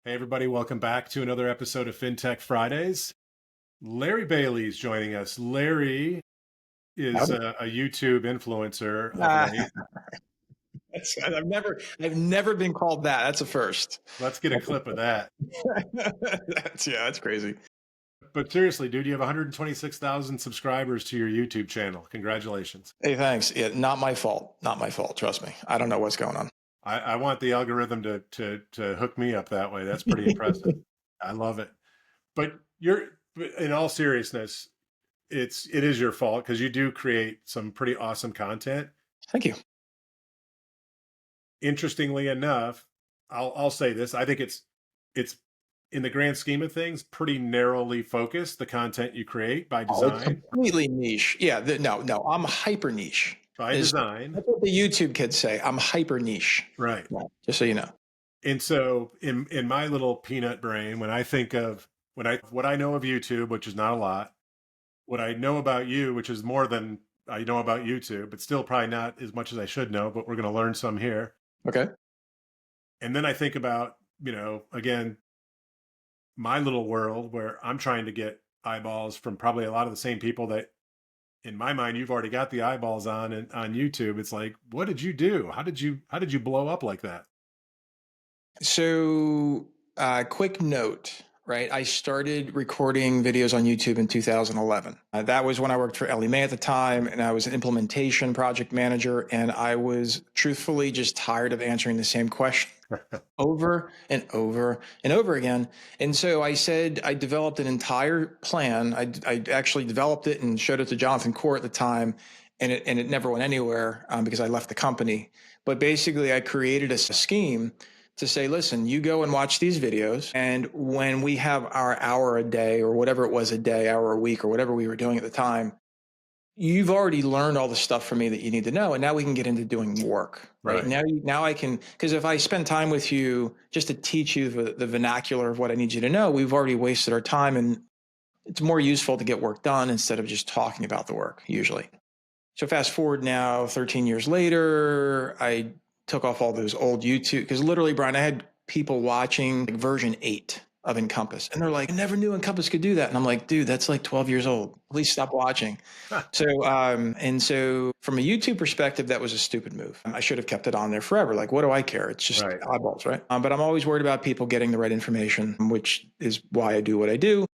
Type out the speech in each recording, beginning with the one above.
Hey, everybody, welcome back to another episode of FinTech Fridays. Larry Bailey's joining us. Larry is Howdy. a YouTube influencer of Ah, late. I've never been called that. That's a first. Let's get a clip of that. That's crazy. But seriously, dude, you have 126,000 subscribers to your YouTube channel. Congratulations. Hey, thanks. Yeah, not my fault. Not my fault. Trust me. I don't know what's going on. I want the algorithm to hook me up that way. That's pretty impressive. I love it. But in all seriousness, it is your fault because you do create some pretty awesome content. Thank you. Interestingly enough, I'll say this. I think it's in the grand scheme of things, pretty narrowly focused, the content you create by Oh, it's design. completely niche. Yeah. No. I'm hyper niche. By design, That's what the YouTube kids say. I'm hyper niche. right. Yeah, just so you know. And so in my little peanut brain, when I think of what I know of YouTube, which is not a lot, what I know about you, which is more than I know about YouTube, but still probably not as much as I should know, but we're going to learn some here. Okay. And then I think about, again, my little world where I'm trying to get eyeballs from probably a lot of the same people that in my mind you've already got the eyeballs on and on YouTube. It's like, what did you do? How did you blow up like that? So, quick note, right? I started recording videos on YouTube in 2011. That was when I worked for Ellie Mae at the time, and I was an implementation project manager, and I was truthfully just tired of answering the same question over and over and over again. And so I said I developed an entire plan. I actually developed it and showed it to Jonathan Core at the time, and it never went anywhere because I left the company. But basically, I created a scheme to say, listen, you go and watch these videos. And when we have our hour a day or whatever it was a day, hour a week, or whatever we were doing at the time, you've already learned all the stuff from me that you need to know. And now we can get into doing work, right? Right. Now I can, because if I spend time with you just to teach you the vernacular of what I need you to know, we've already wasted our time. And it's more useful to get work done instead of just talking about the work usually. So fast forward now, 13 years later, I took off all those old YouTube, because literally, Brian, I had people watching like version 8 of Encompass, and they're like, I never knew Encompass could do that. And I'm like, dude, that's like 12 years old. Please stop watching. So from a YouTube perspective, that was a stupid move. I should have kept it on there forever. Like, what do I care? It's just Right. eyeballs, right? But I'm always worried about people getting the right information, which is why I do what I do.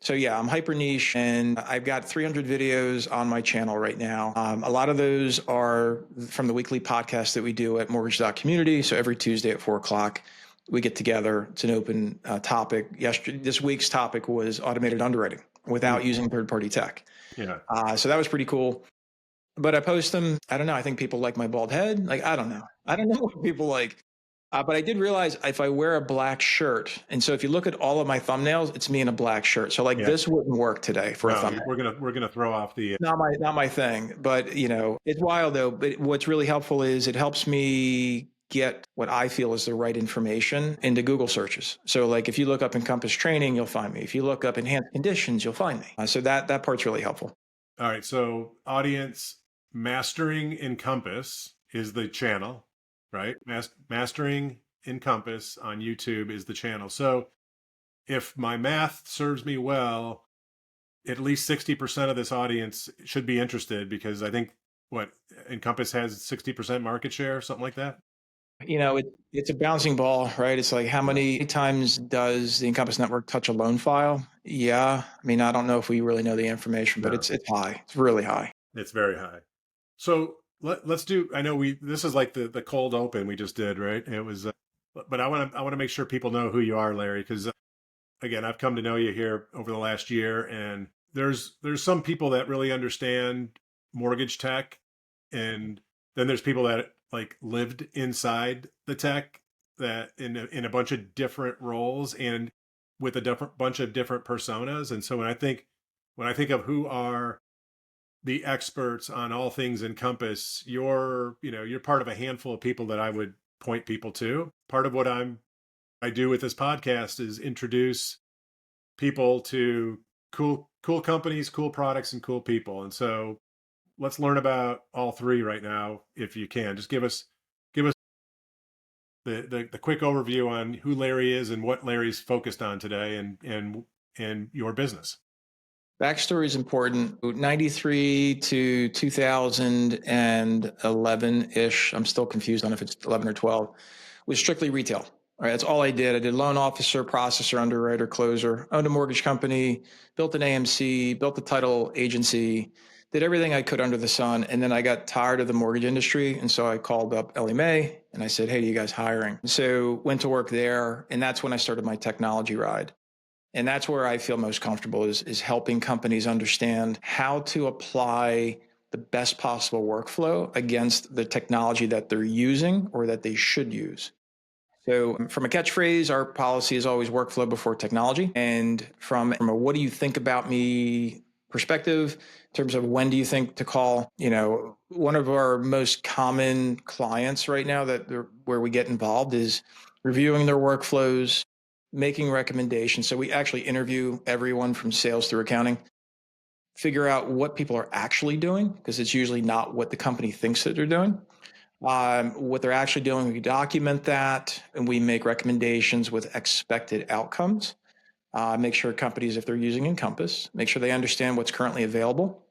So yeah, I'm hyper niche, and I've got 300 videos on my channel right now. A lot of those are from the weekly podcast that we do at mortgage.community. So every Tuesday at 4 o'clock, we get together. It's an open topic. This week's topic was automated underwriting without using third-party tech. Yeah. So that was pretty cool. But I post them. I don't know. I think people like my bald head. Like, I don't know. I don't know what people like. But I did realize if I wear a black shirt, and so if you look at all of my thumbnails, it's me in a black shirt. So like Yeah. this wouldn't work today for a No, thumbnail. we're gonna throw off the Not my thing. But it's wild though. But what's really helpful is it helps me get what I feel is the right information into Google searches. So like if you look up Encompass training, you'll find me. If you look up enhanced conditions, you'll find me. So that part's really helpful. All right. So audience mastering Encompass is the channel, right? Mastering Encompass on YouTube is the channel. So if my math serves me well, at least 60% of this audience should be interested because I think what Encompass has 60% market share, something like that. It's a bouncing ball, right? It's like how many times does the Encompass network touch a loan file? Yeah. I mean, I don't know if we really know the information, but No, it's high. It's really high. it's very high. So let's do. I know this is like the cold open we just did, right? It was, but I want to make sure people know who you are, Larry, because again, I've come to know you here over the last year, and there's some people that really understand mortgage tech, and then there's people that like lived inside the tech that in a bunch of different roles and with a different bunch of different personas. And so when I think of who are the experts on all things Encompass, you're part of a handful of people that I would point people to. Part of what I do with this podcast is introduce people to cool companies, cool products, and cool people. And so let's learn about all three right now if you can. Just give us the quick overview on who Larry is and what Larry's focused on today, and your business. Backstory is important. 93 to 2011-ish, I'm still confused on if it's 11 or 12, was strictly retail. All right, that's all I did. I did loan officer, processor, underwriter, closer, owned a mortgage company, built an AMC, built a title agency, did everything I could under the sun. And then I got tired of the mortgage industry. And so I called up Ellie Mae and I said, hey, are you guys hiring? So went to work there. And that's when I started my technology ride. And that's where I feel most comfortable is helping companies understand how to apply the best possible workflow against the technology that they're using or that they should use. So from a catchphrase, our policy is always workflow before technology. And from a what do you think about me perspective, in terms of when do you think to call, one of our most common clients right now where we get involved is reviewing their workflows, making recommendations. So we actually interview everyone from sales through accounting, figure out what people are actually doing, because it's usually not what the company thinks that they're doing. What they're actually doing, we document that, and we make recommendations with expected outcomes. Make sure companies, if they're using Encompass, make sure they understand what's currently available,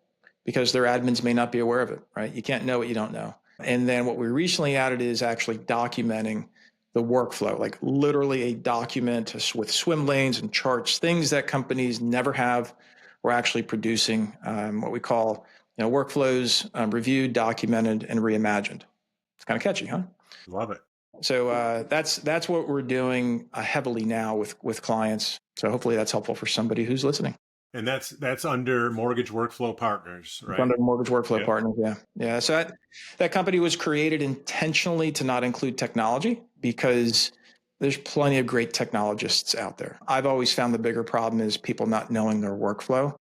because their admins may not be aware of it, right? You can't know what you don't know. And then what we recently added is actually documenting the workflow, like literally a document with swim lanes and charts, things that companies never have. We're actually producing what we call workflows reviewed, documented, and reimagined. It's kind of catchy, huh? Love it. So that's what we're doing heavily now with clients. So hopefully that's helpful for somebody who's listening. And that's under Mortgage Workflow Partners, right? Under Mortgage Workflow Yeah. Partners, yeah. So that company was created intentionally to not include technology, because there's plenty of great technologists out there. I've always found the bigger problem is people not knowing their workflow, Or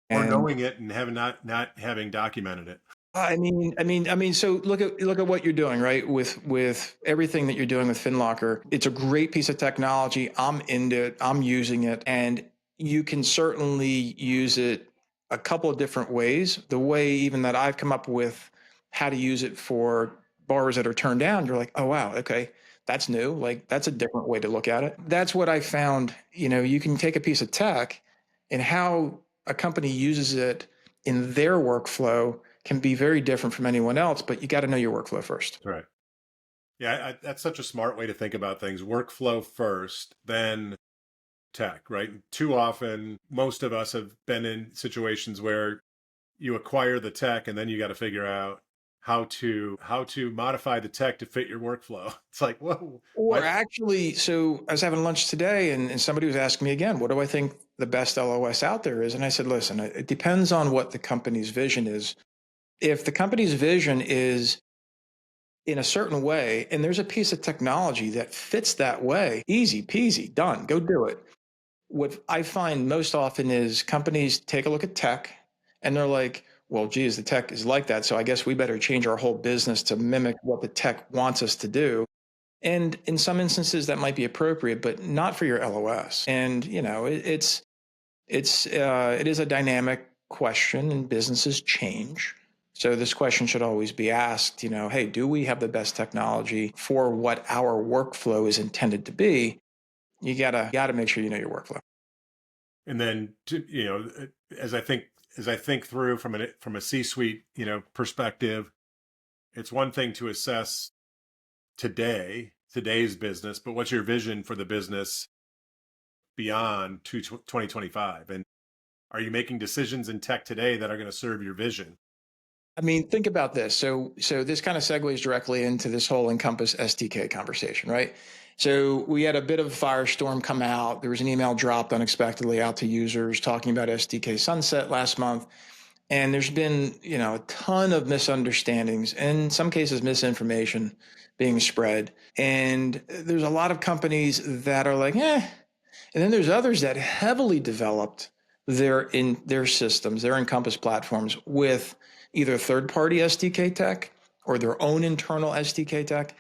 and knowing it and having not having documented it. So look at what you're doing, right? With everything that you're doing with FinLocker, it's a great piece of technology. I'm into it. I'm using it, and you can certainly use it a couple of different ways. The way even that I've come up with how to use it for borrowers that are turned down, you're like, oh wow, okay, that's new. Like that's a different way to look at it. That's what I found. You can take a piece of tech, and how a company uses it in their workflow can be very different from anyone else, but you got to know your workflow first. Right. Yeah, that's such a smart way to think about things. Workflow first, then tech, right? Too often, most of us have been in situations where you acquire the tech and then you got to figure out how to modify the tech to fit your workflow. It's like, whoa, Or what? actually, so I was having lunch today and somebody was asking me again, what do I think the best LOS out there is? And I said, listen, it depends on what the company's vision is. If the company's vision is in a certain way, and there's a piece of technology that fits that way, easy peasy, done, go do it. What I find most often is companies take a look at tech and they're like, well, geez, the tech is like that. So I guess we better change our whole business to mimic what the tech wants us to do. And in some instances that might be appropriate, but not for your LOS. And, it is a dynamic question and businesses change. So this question should always be asked, hey, do we have the best technology for what our workflow is intended to be? You gotta make sure you know your workflow. And then as I think through from a C-suite perspective, it's one thing to assess today's business, but what's your vision for the business beyond 2025? And are you making decisions in tech today that are going to serve your vision? Think about this. So this kind of segues directly into this whole Encompass SDK conversation, right? So we had a bit of a firestorm come out. There was an email dropped unexpectedly out to users talking about SDK sunset last month. And there's been, a ton of misunderstandings and in some cases misinformation being spread. And there's a lot of companies that are like, eh. And then there's others that heavily developed their systems, their Encompass platforms with either third-party SDK tech or their own internal SDK tech.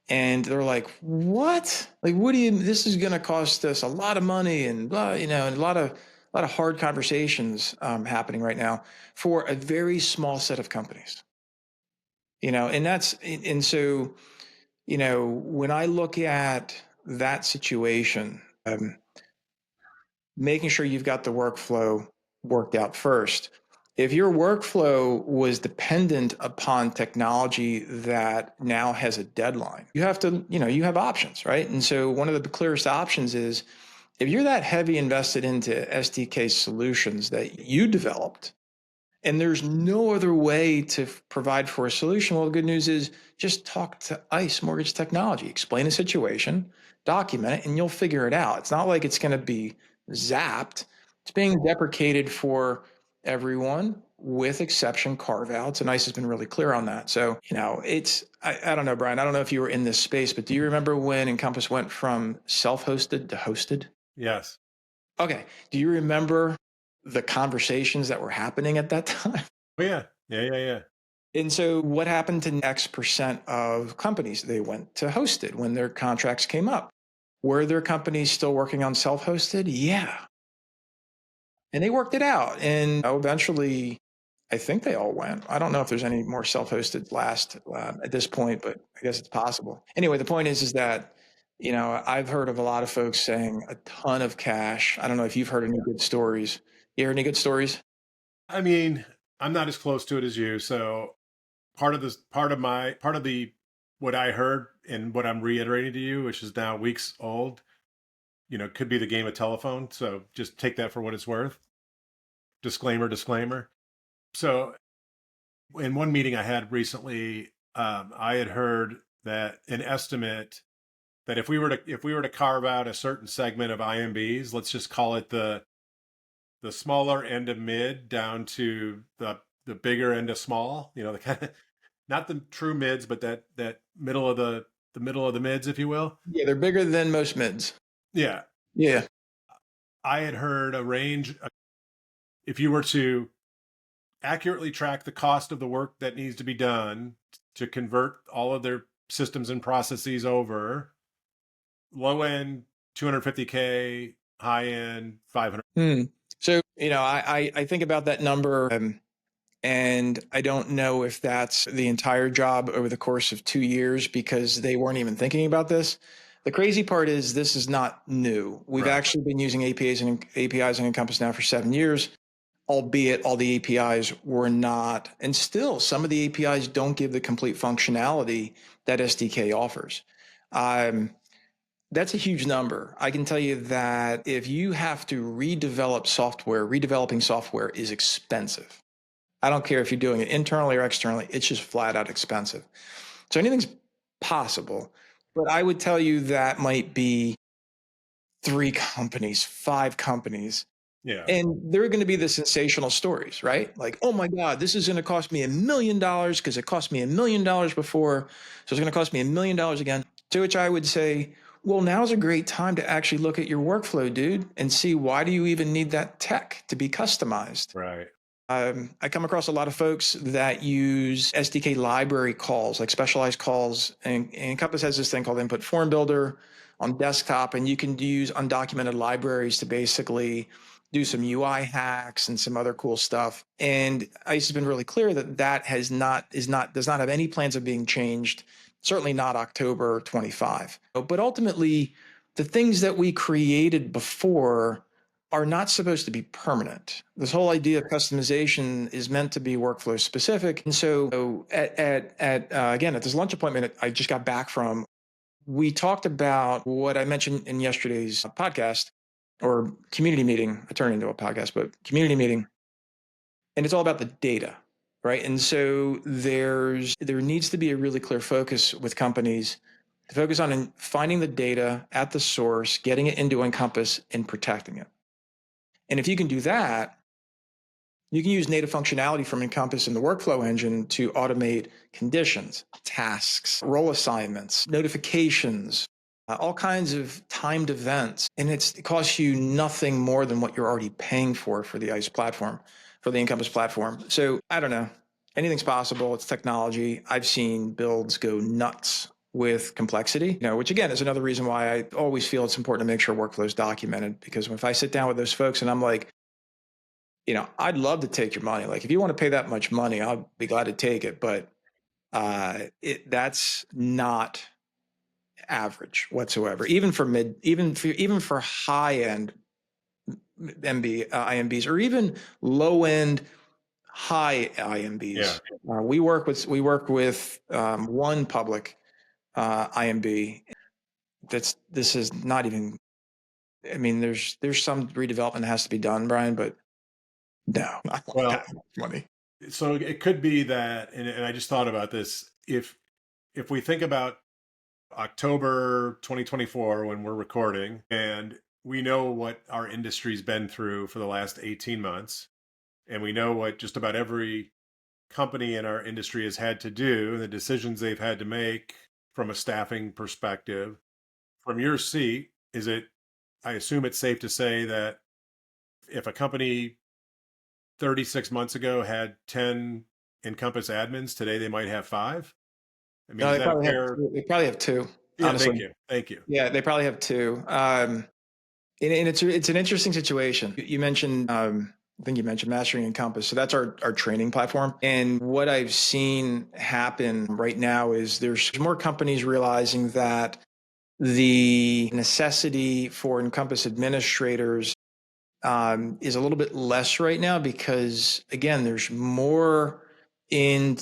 And they're like, what? Like, this is going to cost us a lot of money and blah, and a lot of hard conversations happening right now for a very small set of companies, and so, when I look at that situation, making sure you've got the workflow worked out first. If your workflow was dependent upon technology that now has a deadline, you have to, you have options, right? And so one of the clearest options is if you're that heavy invested into SDK solutions that you developed, and there's no other way to provide for a solution, well, the good news is just talk to ICE Mortgage Technology, explain the situation, document it, and you'll figure it out. It's not like it's going to be zapped. It's being deprecated for everyone with exception carve outs. And ICE has been really clear on that. So, I don't know, Brian, I don't know if you were in this space, but do you remember when Encompass went from self hosted to hosted? Yes. Okay. Do you remember the conversations that were happening at that time? Oh, yeah. Yeah. Yeah. Yeah. And so what happened to X percent of companies? They went to hosted when their contracts came up. Were their companies still working on self-hosted? Yeah. And they worked it out. And eventually, I think they all went. I don't know if there's any more self-hosted last at this point, but I guess it's possible. Anyway, the point is that, I've heard of a lot of folks saying a ton of cash. I don't know if you've heard any good stories. You heard any good stories? I mean, I'm not as close to it as you. So part of the what I heard and what I'm reiterating to you, which is now weeks old, could be the game of telephone. So just take that for what it's worth. Disclaimer, disclaimer. So in one meeting I had recently, I had heard that an estimate that if we were to carve out a certain segment of IMBs, let's just call it the smaller end of mid down to the bigger end of small, the kind of not the true mids, but that middle of the mids, if you will. Yeah, they're bigger than most mids. Yeah. Yeah. I had heard a range. If you were to accurately track the cost of the work that needs to be done to convert all of their systems and processes over, low end 250K, high end 500. So, I think about that number, and I don't know if that's the entire job over the course of 2 years because they weren't even thinking about this. The crazy part is this is not new. We've Right. actually been using APIs and Encompass now for 7 years, albeit all the APIs were not, and still some of the APIs don't give the complete functionality that SDK offers. That's a huge number. I can tell you that if you have to redevelop software, redeveloping software is expensive. I don't care if you're doing it internally or externally, it's just flat out expensive. So anything's possible. But I would tell you that might be 3 companies, 5 companies. Yeah. And there are going to be the sensational stories, right? Like, oh my God, this is going to cost me $1 million because it cost me $1 million before. So it's going to cost me $1 million again. To which I would say, well, now's a great time to actually look at your workflow, dude, and see why do you even need that tech to be customized? Right. I come across a lot of folks that use SDK library calls, like specialized calls, and Encompass has this thing called Input Form Builder on desktop, and you can use undocumented libraries to basically do some UI hacks and some other cool stuff. And ICE has been really clear that does not have any plans of being changed. Certainly not October 25. But ultimately, the things that we created before are not supposed to be permanent. This whole idea of customization is meant to be workflow specific. And so again, at this lunch appointment I just got back from, we talked about what I mentioned in yesterday's podcast or community meeting. I turned into a podcast, but community meeting. And it's all about the data, right? And so there needs to be a really clear focus with companies to focus on finding the data at the source, getting it into Encompass and protecting it. And if you can do that, you can use native functionality from Encompass in the workflow engine to automate conditions, tasks, role assignments, notifications, all kinds of timed events. And it costs you nothing more than what you're already paying for the ICE platform, for the Encompass platform. So I don't know. Anything's possible. It's technology. I've seen builds go nuts with complexity, which again is another reason why I always feel it's important to make sure workflow is documented. Because if I sit down with those folks and I'm like, I'd love to take your money. Like if you want to pay that much money, I'll be glad to take it. But that's not average whatsoever, even for high end IMBs, or even low end high Yeah. IMBs. We work with one public IMB. This is not even. I mean, there's some redevelopment that has to be done, Brian, but no, I want Well, that money. so it could be that, and I just thought about this. If we think about October 2024 when we're recording, and we know what our industry's been through for the last 18 months, and we know what just about every company in our industry has had to do, and the decisions they've had to make from a staffing perspective. From your seat, I assume it's safe to say that if a company 36 months ago had 10 Encompass admins, today they might have five. I mean, No, is they that a probably have fair? two. They probably have two, Yeah, honestly. thank you. Thank you. Yeah, they probably have two. And it's an interesting situation. You mentioned, I think you mentioned Mastering Encompass. So that's our training platform. And what I've seen happen right now is there's more companies realizing that the necessity for Encompass administrators is a little bit less right now, because again, there's more in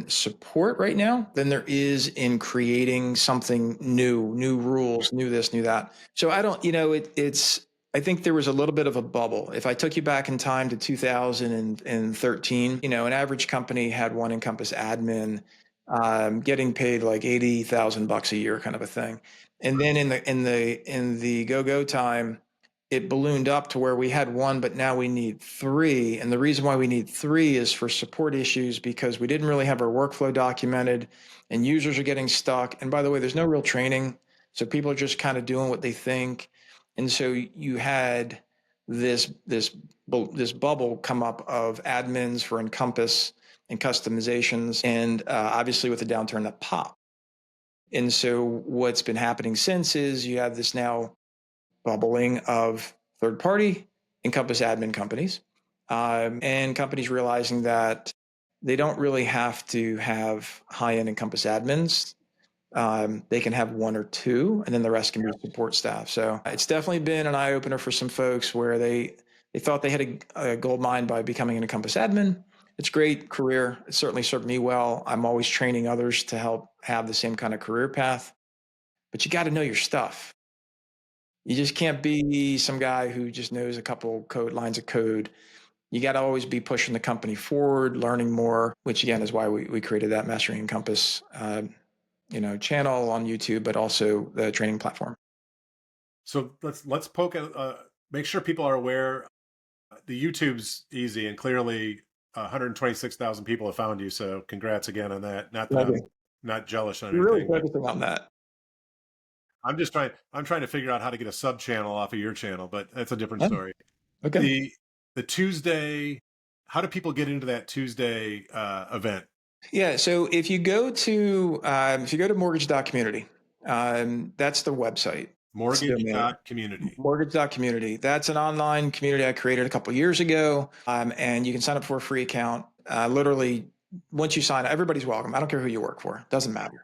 support right now than there is in creating something new rules, new this, new that. So I don't, it's I think there was a little bit of a bubble. If I took you back in time to 2013, an average company had one Encompass admin, getting paid like $80,000 a year, kind of a thing. And then in the go time, it ballooned up to where we had one, but now we need three. And the reason why we need three is for support issues, because we didn't really have our workflow documented and users are getting stuck. And by the way, there's no real training. So people are just kind of doing what they think. And so you had this bubble come up of admins for Encompass and customizations. And obviously with the downturn, that popped. And so what's been happening since is you have this now bubbling of third party Encompass admin companies, and companies realizing that they don't really have to have high end Encompass admins. They can have one or two, and then the rest can be support staff. So it's definitely been an eye opener for some folks where they thought they had a gold mine by becoming an Encompass admin. It's a great career. It certainly served me well. I'm always training others to help have the same kind of career path, but you got to know your stuff. You just can't be some guy who just knows a couple lines of code. You got to always be pushing the company forward, learning more, which again is why we created that Mastering Encompass, channel on YouTube, but also the training platform. So let's poke at, make sure people are aware. The YouTube's easy, and clearly 126,000 people have found you. So congrats again on that. Not that Love I'm you. not jealous or You're really anything, but focusing on that. I'm trying to figure out how to get a sub channel off of your channel, but that's a different Oh, story. okay. The Tuesday, how do people get into that Tuesday event? Yeah. So if you go to mortgage.community, that's the website. It's the domain. Mortgage.community. Mortgage.community. That's an online community I created a couple of years ago. And you can sign up for a free account. Literally, once you sign up, everybody's welcome. I don't care who you work for. Doesn't matter.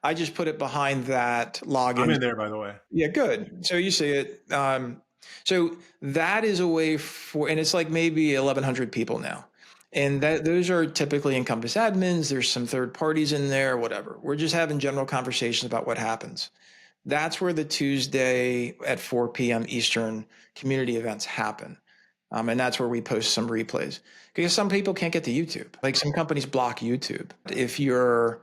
I just put it behind that I'm login. in there, by the way. Yeah, good. So you see it. So that is a way and it's like maybe 1,100 people now. And those are typically Encompass admins. There's some third parties in there, whatever. We're just having general conversations about what happens. That's where the Tuesday at 4 p.m. Eastern community events happen. And that's where we post some replays, because some people can't get to YouTube. Like some companies block YouTube. If you're,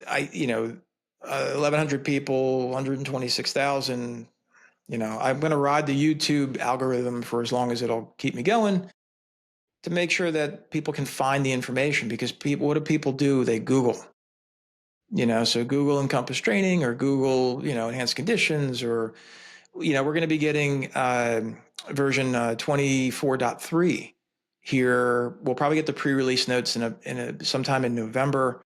1,100 people, 126,000, I'm going to ride the YouTube algorithm for as long as it'll keep me going, to make sure that people can find the information, because what do people do? They Google. So Google Encompass training, or Google, enhanced conditions, or, we're going to be getting version 24.3 here. We'll probably get the pre-release notes sometime in November.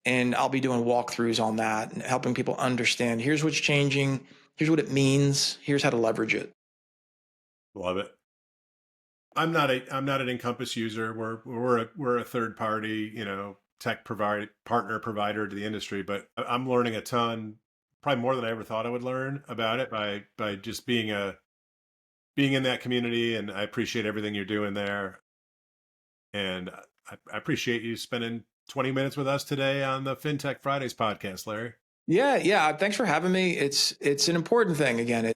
And I'll be doing walkthroughs on that and helping people understand, here's what's changing. Here's what it means. Here's how to leverage it. Love it. I'm not an Encompass user. We're a third party, tech partner provider to the industry, but I'm learning a ton probably more than I ever thought I would learn about it by just being in that community. And I appreciate everything you're doing there. And I appreciate you spending 20 minutes with us today on the FinTech Fridays podcast, Larry. Yeah, yeah. Thanks for having me. It's an important thing. Again,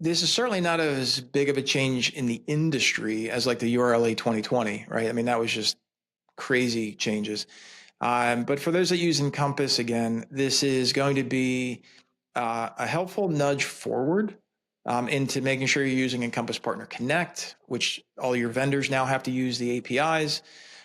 this is certainly not as big of a change in the industry as like the URLA 2020, right? I mean, that was just crazy changes. But for those that use Encompass, again, this is going to be a helpful nudge forward into making sure you're using Encompass Partner Connect, which all your vendors now have to use the APIs.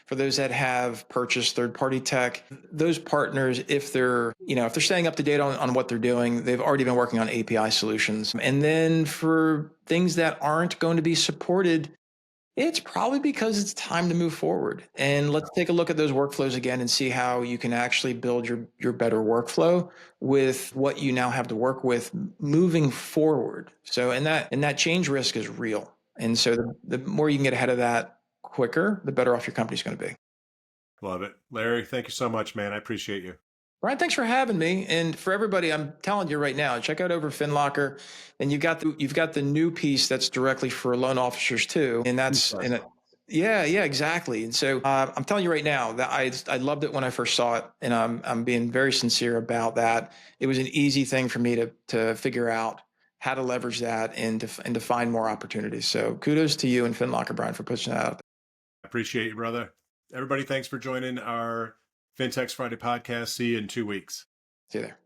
For those that have purchased third-party tech, those partners, if they're staying up to date on what they're doing, they've already been working on API solutions. And then for things that aren't going to be supported, it's probably because it's time to move forward. And let's take a look at those workflows again and see how you can actually build your better workflow with what you now have to work with moving forward. So and that change risk is real. And so the more you can get ahead of that quicker, the better off your company's going to be. Love it. Larry, thank you so much, man. I appreciate you. Brian, thanks for having me. And for everybody, I'm telling you right now, check out over FinLocker, and you've got the new piece that's directly for loan officers too, and yeah, yeah, exactly. And so I'm telling you right now that I loved it when I first saw it, and I'm being very sincere about that. It was an easy thing for me to figure out how to leverage that and to find more opportunities. So kudos to you and FinLocker, Brian, for pushing that out. I appreciate you, brother. Everybody, thanks for joining our FinTech Friday podcast. See you in 2 weeks. See you there.